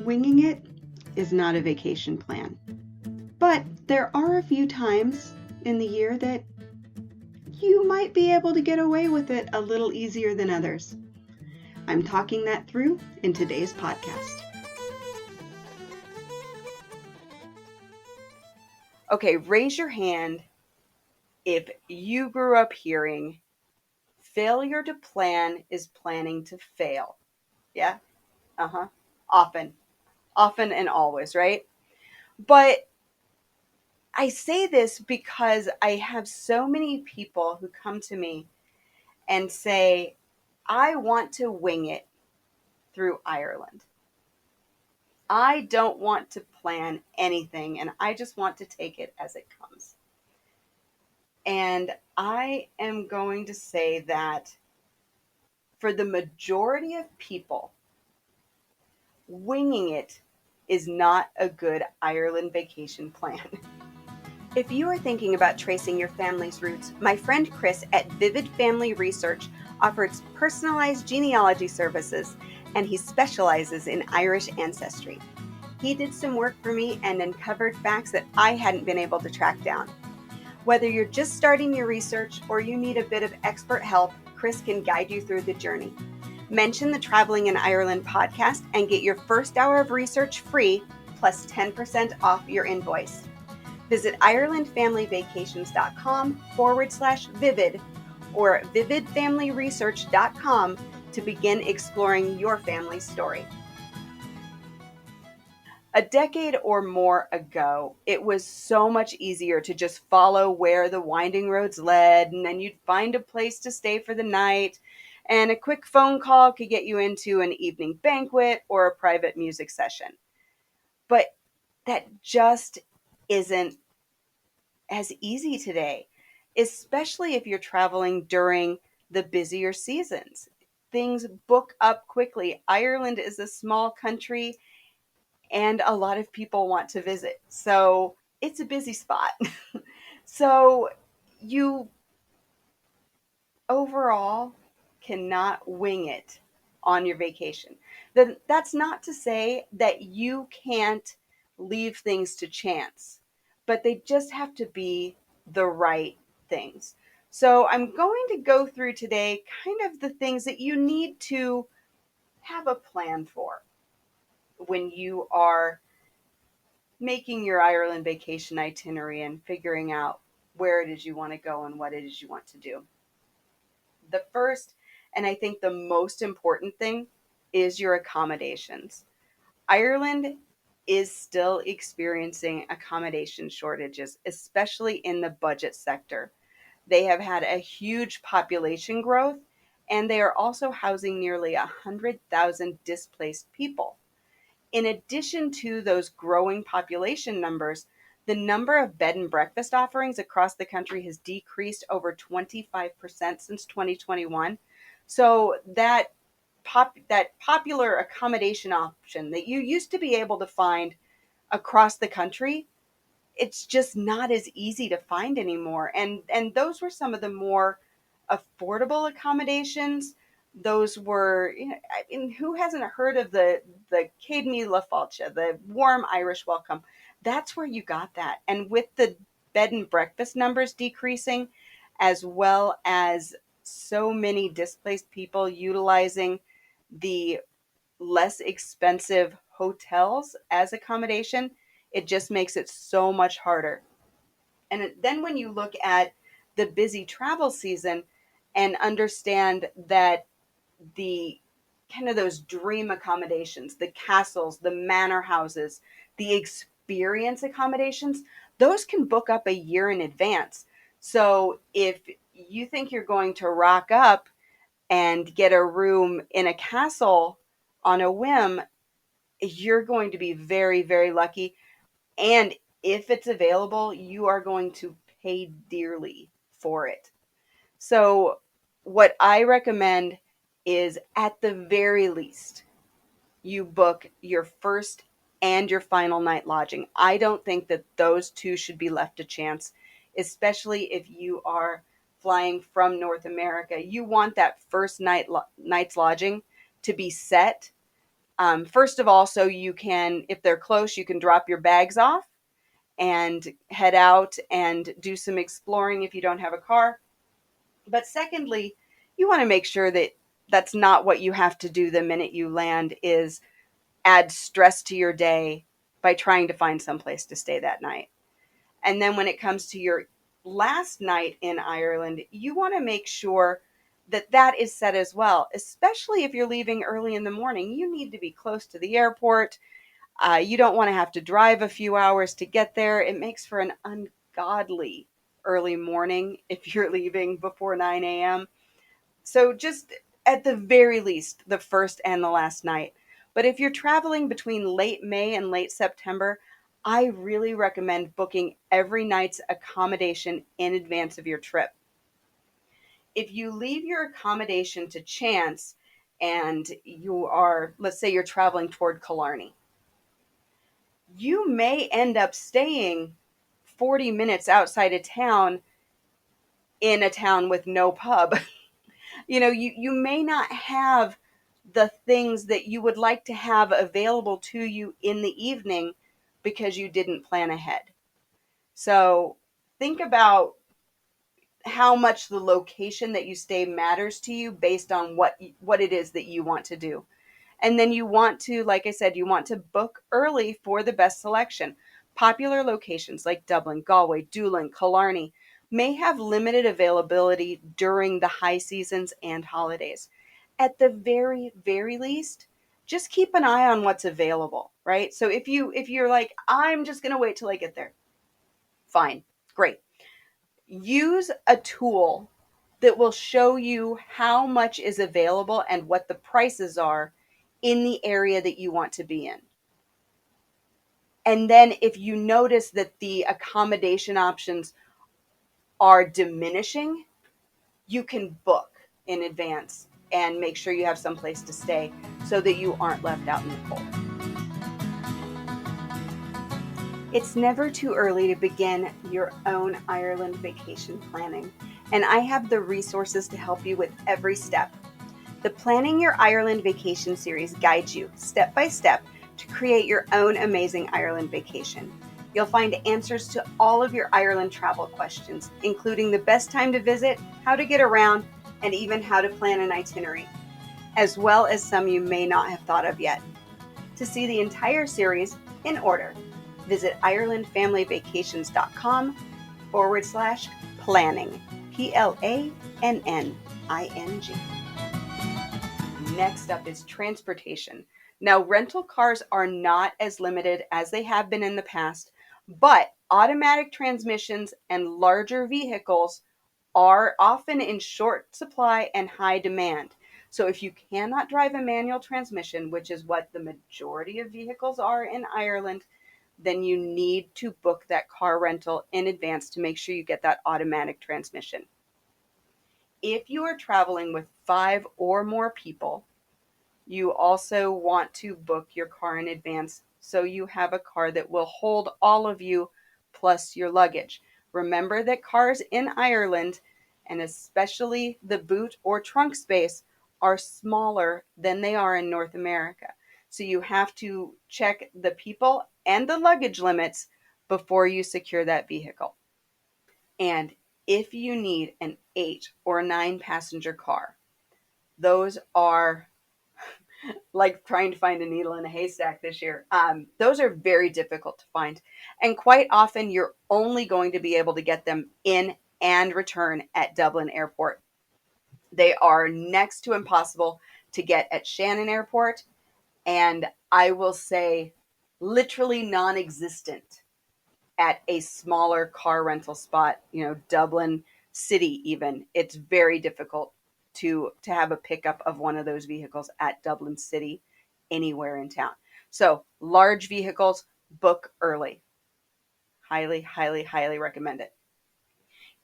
Winging it is not a vacation plan, but there are a few times in the year that you might be able to get away with it a little easier than others. I'm talking that through in today's podcast. Okay, raise your hand if you grew up hearing failure to plan is planning to fail. Yeah? Often and always, right? But I say this because I have so many people who come to me and say, I want to wing it through Ireland. I don't want to plan anything and I just want to take it as it comes. And I am going to say that for the majority of people, winging it is not a good Ireland vacation plan. If you are thinking about tracing your family's roots, my friend Chris at Vivid Family Research offers personalized genealogy services, and he specializes in Irish ancestry. He did some work for me and uncovered facts that I hadn't been able to track down. Whether you're just starting your research or you need a bit of expert help, Chris can guide you through the journey. Mention the Traveling in Ireland podcast and get your first hour of research free plus 10% off your invoice. Visit IrelandFamilyVacations.com/vivid or vividfamilyresearch.com to begin exploring your family's story. A decade or more ago, it was so much easier to just follow where the winding roads led, and then you'd find a place to stay for the night, and a quick phone call could get you into an evening banquet or a private music session. But that just isn't as easy today, especially if you're traveling during the busier seasons. Things book up quickly. Ireland is a small country and a lot of people want to visit. So it's a busy spot. So you overall cannot wing it on your vacation. Then that's not to say that you can't leave things to chance, but they just have to be the right things. So I'm going to go through today kind of the things that you need to have a plan for when you are making your Ireland vacation itinerary and figuring out where it is you want to go and what it is you want to do. The first, and I think the most important thing, is your accommodations. Ireland is still experiencing accommodation shortages, especially in the budget sector. They have had a huge population growth, and they are also housing nearly 100,000 displaced people. In addition to those growing population numbers, the number of bed and breakfast offerings across the country has decreased over 25% since 2021. So that popular accommodation option that you used to be able to find across the country, it's just not as easy to find anymore. And those were some of the more affordable accommodations. Those were, I mean, who hasn't heard of the Céad Míle Fáilte, the warm Irish welcome? That's where you got that. And with the bed and breakfast numbers decreasing, as well as so many displaced people utilizing the less expensive hotels as accommodation, it just makes it so much harder. And then when you look at the busy travel season and understand that the kind of those dream accommodations, the castles, the manor houses, the experience accommodations, those can book up a year in advance. So if you think you're going to rock up and get a room in a castle on a whim, you're going to be very, very lucky. And if it's available, you are going to pay dearly for it. So, what I recommend is at the very least, you book your first and your final night lodging. I don't think that those two should be left to chance, especially if you are flying from North America. You want that first night's lodging to be set First of all, so you can, if they're close, you can drop your bags off and head out and do some exploring if you don't have a car. But secondly, you want to make sure that that's not what you have to do the minute you land, is add stress to your day by trying to find someplace to stay that night. And then when it comes to your last night in Ireland, you want to make sure that that is set as well, especially if you're leaving early in the morning. You need to be close to the airport. You don't want to have to drive a few hours to get there. It makes for an ungodly early morning if you're leaving before 9 a.m. So just at the very least, the first and the last night. But if you're traveling between late May and late September, I really recommend booking every night's accommodation in advance of your trip. If you leave your accommodation to chance and you are, let's say you're traveling toward Killarney, you may end up staying 40 minutes outside of town in a town with no pub. You may not have the things that you would like to have available to you in the evening because you didn't plan ahead. So think about how much the location that you stay matters to you based on what it is that you want to do. And then you want to, like I said, you want to book early for the best selection. Popular locations like Dublin, Galway, Doolin, Killarney may have limited availability during the high seasons and holidays. At the very, very least, just keep an eye on what's available, right? So if you're like, I'm just gonna wait till I get there, fine, great. Use a tool that will show you how much is available and what the prices are in the area that you want to be in. And then if you notice that the accommodation options are diminishing, you can book in advance and make sure you have someplace to stay so that you aren't left out in the cold. It's never too early to begin your own Ireland vacation planning, and I have the resources to help you with every step. The Planning Your Ireland Vacation series guides you step by step to create your own amazing Ireland vacation. You'll find answers to all of your Ireland travel questions, including the best time to visit, how to get around, and even how to plan an itinerary, as well as some you may not have thought of yet. To see the entire series in order, visit IrelandFamilyVacations.com/planning. PLANNING. Next up is transportation. Now, rental cars are not as limited as they have been in the past, but automatic transmissions and larger vehicles are often in short supply and high demand. So if you cannot drive a manual transmission, which is what the majority of vehicles are in Ireland, then you need to book that car rental in advance to make sure you get that automatic transmission. If you are traveling with 5 or more people, you also want to book your car in advance so you have a car that will hold all of you plus your luggage. Remember that cars in Ireland, and especially the boot or trunk space, are smaller than they are in North America. So you have to check the people and the luggage limits before you secure that vehicle. And if you need an 8 or 9 passenger car, those are like trying to find a needle in a haystack this year. Those are very difficult to find. And quite often, you're only going to be able to get them in and return at Dublin Airport. They are next to impossible to get at Shannon Airport. And I will say, literally non existent at a smaller car rental spot, Dublin City even. It's very difficult to have a pickup of one of those vehicles at Dublin City anywhere in town. So, large vehicles, book early. Highly, highly, highly recommend it.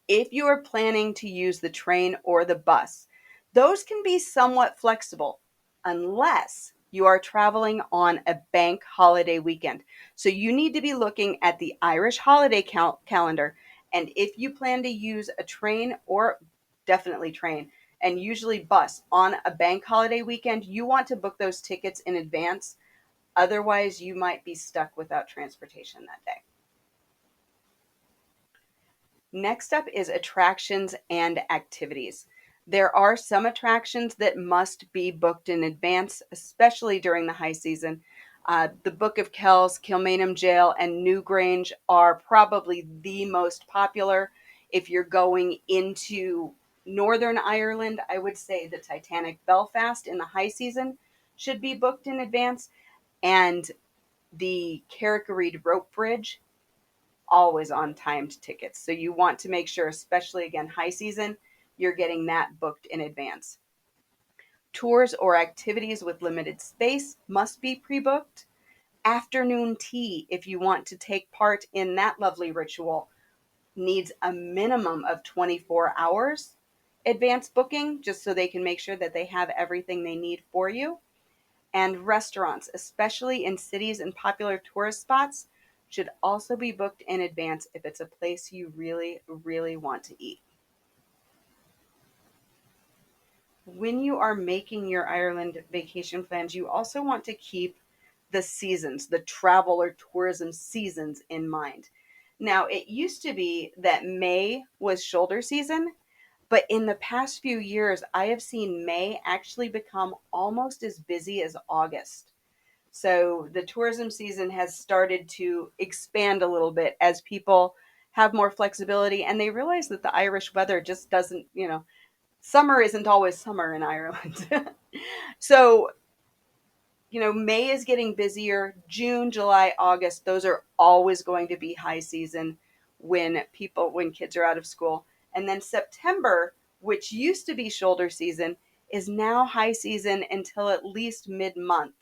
If you are planning to use the train or the bus, those can be somewhat flexible unless you are traveling on a bank holiday weekend. So you need to be looking at the Irish holiday calendar. And if you plan to use a train, or definitely train, and usually bus on a bank holiday weekend, you want to book those tickets in advance. Otherwise, you might be stuck without transportation that day. Next up is attractions and activities. There are some attractions that must be booked in advance, especially during the high season. The Book of Kells, Kilmainham Jail, and Newgrange are probably the most popular. If you're going into Northern Ireland, I would say the Titanic Belfast in the high season should be booked in advance, and the Carrick-a-Rede Rope Bridge always on timed tickets. So you want to make sure, especially again, high season, you're getting that booked in advance. Tours or activities with limited space must be pre booked. Afternoon tea, if you want to take part in that lovely ritual, needs a minimum of 24 hours advance booking just so they can make sure that they have everything they need for you. And restaurants, especially in cities and popular tourist spots, should also be booked in advance if it's a place you really, really want to eat. When you are making your Ireland vacation plans, you also want to keep the seasons, the travel or tourism seasons in mind. Now, it used to be that May was shoulder season, but in the past few years, I have seen May actually become almost as busy as August. So the tourism season has started to expand a little bit as people have more flexibility and they realize that the Irish weather just doesn't, summer isn't always summer in Ireland. So, May is getting busier. June, July, August, those are always going to be high season when kids are out of school. And then September, which used to be shoulder season, is now high season until at least mid-month.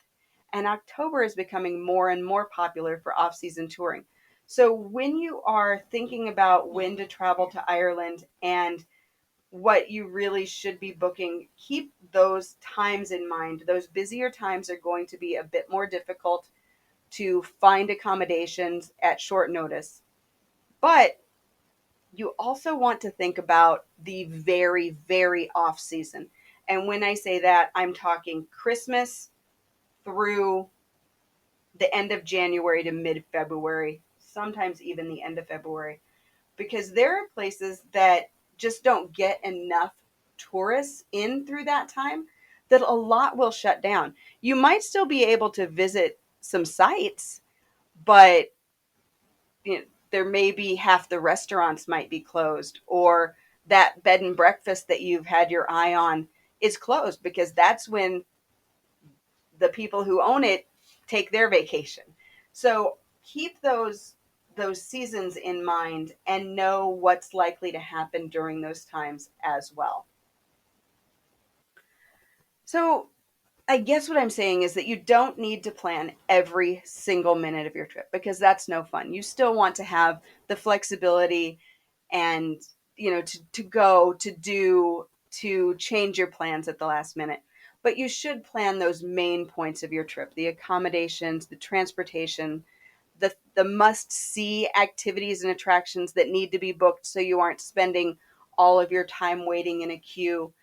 And October is becoming more and more popular for off-season touring. So when you are thinking about when to travel to Ireland and what you really should be booking, keep those times in mind. Those busier times are going to be a bit more difficult to find accommodations at short notice. But you also want to think about the very, very off season. And when I say that, I'm talking Christmas through the end of January to mid February, sometimes even the end of February, because there are places that just don't get enough tourists in through that time that a lot will shut down. You might still be able to visit some sites, but there may be half the restaurants might be closed, or that bed and breakfast that you've had your eye on is closed because that's when the people who own it take their vacation. So keep those seasons in mind and know what's likely to happen during those times as well. So I guess what I'm saying is that you don't need to plan every single minute of your trip because that's no fun. You still want to have the flexibility and, to go, to do, to change your plans at the last minute. But you should plan those main points of your trip, the accommodations, the transportation, the must see activities and attractions that need to be booked so you aren't spending all of your time waiting in a queue,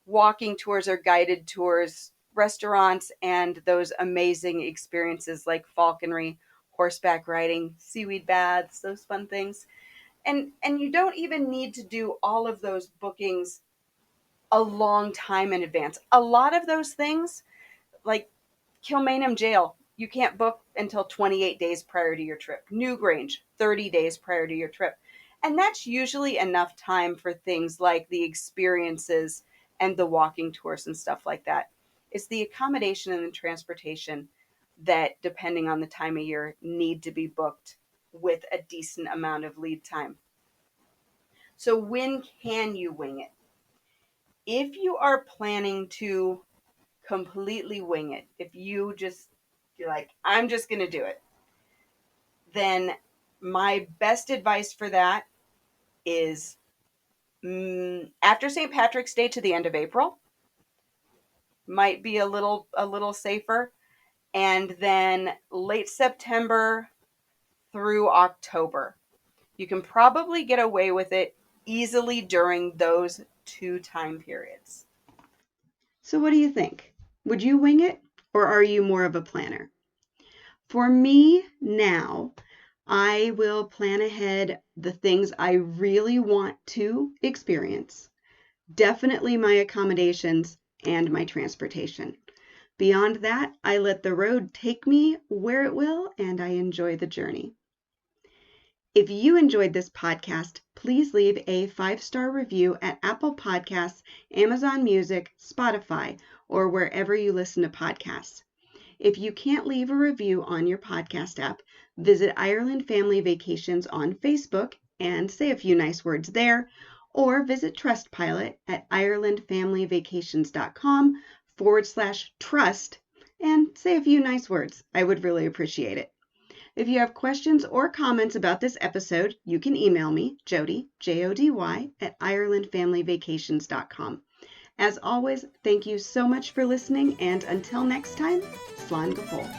walking tours or guided tours, restaurants, and those amazing experiences like falconry, horseback riding, seaweed baths, those fun things. And you don't even need to do all of those bookings a long time in advance. A lot of those things, like Kilmainham Jail, you can't book until 28 days prior to your trip. Newgrange, 30 days prior to your trip. And that's usually enough time for things like the experiences and the walking tours and stuff like that. It's the accommodation and the transportation that, depending on the time of year, need to be booked with a decent amount of lead time. So, when can you wing it? If you are planning to completely wing it, if you're like, I'm just going to do it, then my best advice for that is after St. Patrick's Day to the end of April might be a little safer, and then late September through October. You can probably get away with it easily during those two time periods. So what do you think? Would you wing it, or are you more of a planner? For me now, I will plan ahead the things I really want to experience. Definitely my accommodations and my transportation. Beyond that, I let the road take me where it will, and I enjoy the journey. If you enjoyed this podcast, please leave a 5-star review at Apple Podcasts, Amazon Music, Spotify, or wherever you listen to podcasts. If you can't leave a review on your podcast app, visit Ireland Family Vacations on Facebook and say a few nice words there, or visit Trustpilot at irelandfamilyvacations.com/trust and say a few nice words. I would really appreciate it. If you have questions or comments about this episode, you can email me, Jody, Jody, at irelandfamilyvacations.com. As always, thank you so much for listening, and until next time, Slán go fóill.